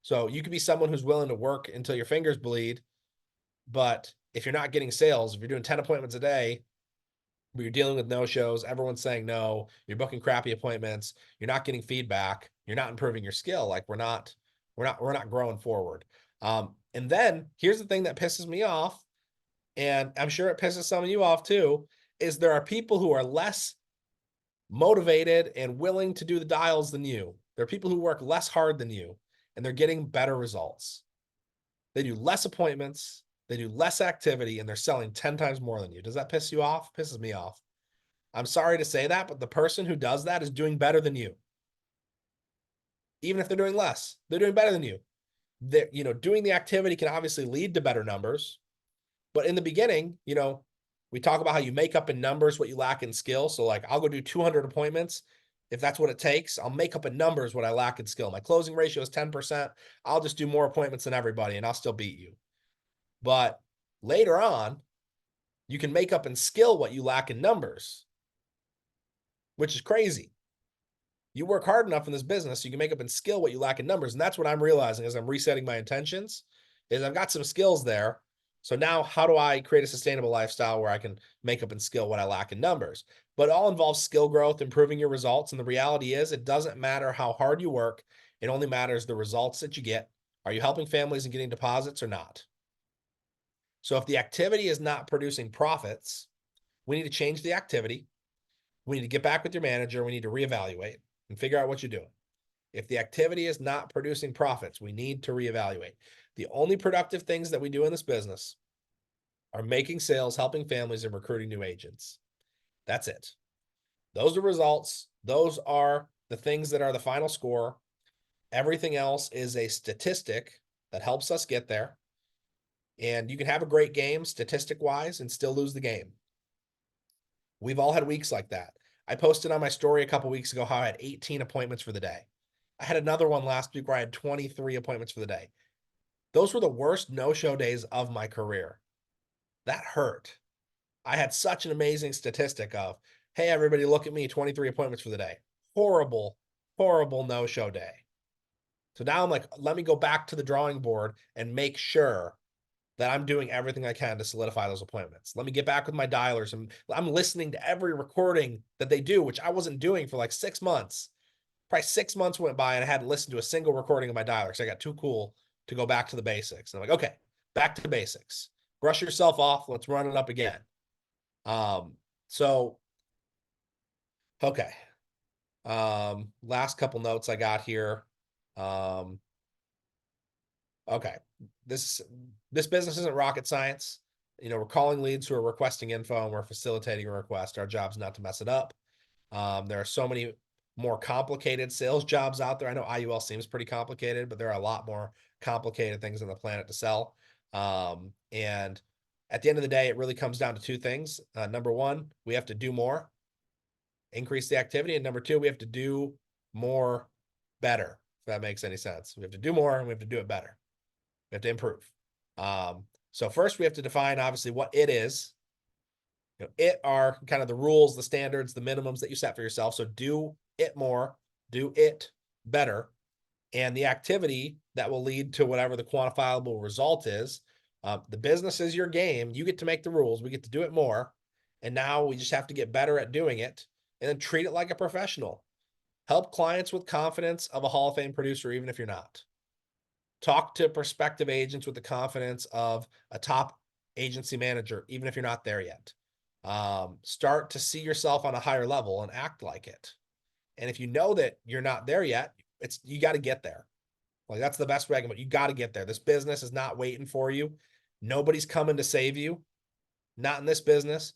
Speaker 1: So you could be someone who's willing to work until your fingers bleed. But if you're not getting sales, if you're doing 10 appointments a day, but you're dealing with no-shows, everyone's saying no, you're booking crappy appointments, you're not getting feedback, you're not improving your skill, like we're not growing forward. And then here's the thing that pisses me off, and I'm sure it pisses some of you off too, is there are people who are less motivated and willing to do the dials than you. There are people who work less hard than you, and they're getting better results. They do less appointments, they do less activity, and they're selling 10 times more than you. Does that piss you off? Pisses me off. I'm sorry to say that, but the person who does that is doing better than you. Even if they're doing less, they're doing better than you. Doing the activity can obviously lead to better numbers. But in the beginning, we talk about how you make up in numbers what you lack in skill. So like I'll go do 200 appointments. If that's what it takes, I'll make up in numbers what I lack in skill. My closing ratio is 10%. I'll just do more appointments than everybody and I'll still beat you. But later on, you can make up in skill what you lack in numbers, which is crazy. You work hard enough in this business, so you can make up in skill what you lack in numbers. And that's what I'm realizing as I'm resetting my intentions is I've got some skills there. So now how do I create a sustainable lifestyle where I can make up in skill what I lack in numbers? But it all involves skill growth, improving your results. And the reality is it doesn't matter how hard you work. It only matters the results that you get. Are you helping families and getting deposits or not? So if the activity is not producing profits, we need to change the activity. We need to get back with your manager. We need to reevaluate and figure out what you're doing. If the activity is not producing profits, we need to reevaluate. The only productive things that we do in this business are making sales, helping families, and recruiting new agents. That's it. Those are results. Those are the things that are the final score. Everything else is a statistic that helps us get there. And you can have a great game statistic-wise and still lose the game. We've all had weeks like that. I posted on my story a couple weeks ago how I had 18 appointments for the day. I had another one last week where I had 23 appointments for the day. Those were the worst no-show days of my career. That hurt. I had such an amazing statistic of, hey, everybody, look at me, 23 appointments for the day. Horrible, horrible no-show day. So now I'm like, let me go back to the drawing board and make sure that I'm doing everything I can to solidify those appointments. Let me get back with my dialers, and I'm listening to every recording that they do, which I wasn't doing for like 6 months. Probably 6 months went by and I hadn't listened to a single recording of my dialer because I got too cool to go back to the basics. And I'm like, okay, back to the basics. Brush yourself off. Let's run it up again. So, okay. Last couple notes I got here. Okay. This business isn't rocket science. We're calling leads who are requesting info and we're facilitating a request. Our job's not to mess it up. There are so many more complicated sales jobs out there. I know IUL seems pretty complicated, but there are a lot more complicated things on the planet to sell. And at the end of the day, it really comes down to two things. Number one, we have to do more, increase the activity. And number two, we have to do more better. if that makes any sense. We have to do more and we have to do it better. We have to improve. So first we have to define obviously what it is. It are kind of the rules, the standards, the minimums that you set for yourself. So do it more, do it better. And the activity that will lead to whatever the quantifiable result is. The business is your game. You get to make the rules. We get to do it more. And now we just have to get better at doing it and then treat it like a professional. Help clients with confidence of a Hall of Fame producer, even if you're not. Talk to prospective agents with the confidence of a top agency manager, even if you're not there yet. Start to see yourself on a higher level and act like it. And if you know that you're not there yet, you got to get there. Like that's the best way I can put it. You got to get there. This business is not waiting for you. Nobody's coming to save you. Not in this business.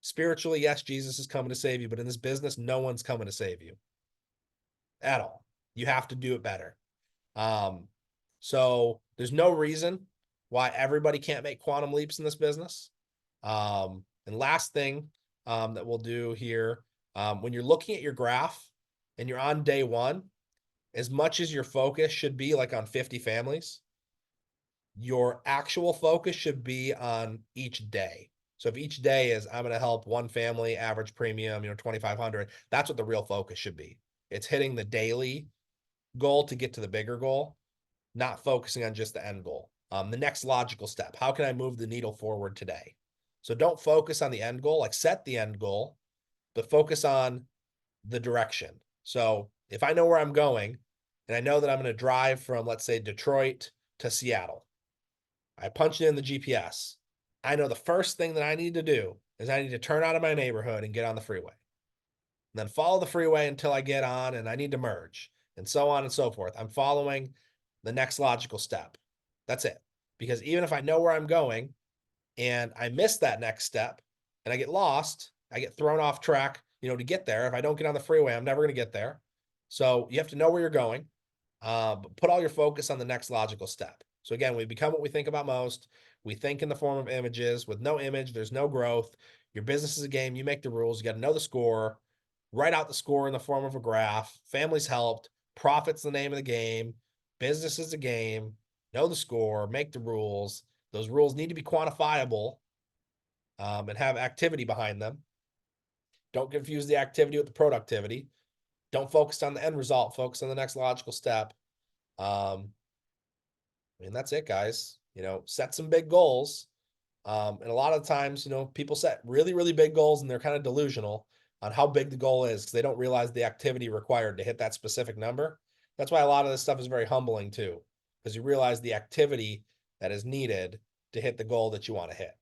Speaker 1: Spiritually, yes, Jesus is coming to save you, but in this business, no one's coming to save you at all. You have to do it better. So there's no reason why everybody can't make quantum leaps in this business. And last thing that we'll do here, when you're looking at your graph and you're on day one, as much as your focus should be like on 50 families, your actual focus should be on each day. So if each day is I'm going to help one family, average premium, 2,500, that's what the real focus should be. It's hitting the daily goal to get to the bigger goal, not focusing on just the end goal. The next logical step, how can I move the needle forward today? So don't focus on the end goal, like set the end goal, but focus on the direction. So if I know where I'm going and I know that I'm going to drive from, let's say, Detroit to Seattle, I punch it in the GPS. I know the first thing that I need to do is I need to turn out of my neighborhood and get on the freeway. And then follow the freeway until I get on and I need to merge and so on and so forth. I'm following the next logical step. That's it. Because even if I know where I'm going and I miss that next step and I get lost, I get thrown off track, to get there. If I don't get on the freeway, I'm never going to get there. So you have to know where you're going, but put all your focus on the next logical step. So again, we become what we think about most. We think in the form of images. With no image, there's no growth. Your business is a game. You make the rules. You got to know the score. Write out the score in the form of a graph. Families helped. Profit's the name of the game. Business is a game. Know the score. Make the rules. Those rules need to be quantifiable and have activity behind them. Don't confuse the activity with the productivity. Don't focus on the end result. Focus on the next logical step. That's it, guys. Set some big goals. And a lot of times, people set really, really big goals and they're kind of delusional on how big the goal is because they don't realize the activity required to hit that specific number. That's why a lot of this stuff is very humbling too, because you realize the activity that is needed to hit the goal that you want to hit.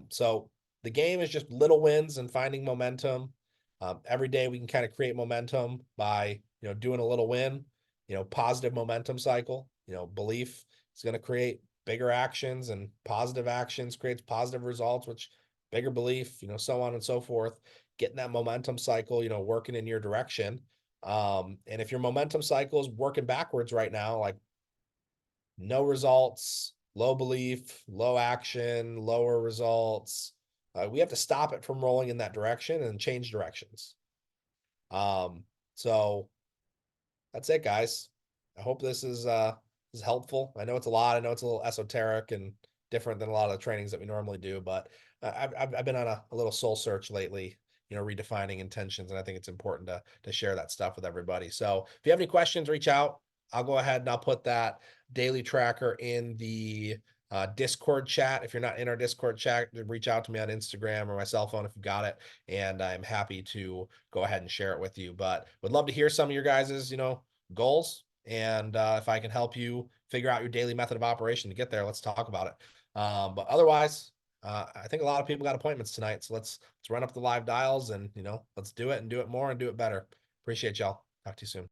Speaker 1: So the game is just little wins and finding momentum. Every day we can kind of create momentum by, doing a little win, positive momentum cycle, belief is going to create bigger actions, and positive actions creates positive results, which bigger belief, so on and so forth, getting that momentum cycle, working in your direction. And if your momentum cycle is working backwards right now, like no results, low belief, low action, lower results, we have to stop it from rolling in that direction and change directions. So that's it, guys. I hope this is helpful. I know it's a lot. I know it's a little esoteric and different than a lot of the trainings that we normally do, but I've been on a little soul search lately, redefining intentions, and I think it's important to share that stuff with everybody. So if you have any questions, reach out. I'll go ahead and I'll put that daily tracker in the Discord chat. If you're not in our Discord chat, reach out to me on Instagram or my cell phone if you got it, and I'm happy to go ahead and share it with you. But would love to hear some of your guys's, goals, and if I can help you figure out your daily method of operation to get there, let's talk about it. But otherwise, I think a lot of people got appointments tonight, so let's run up the live dials and let's do it and do it more and do it better. Appreciate y'all. Talk to you soon.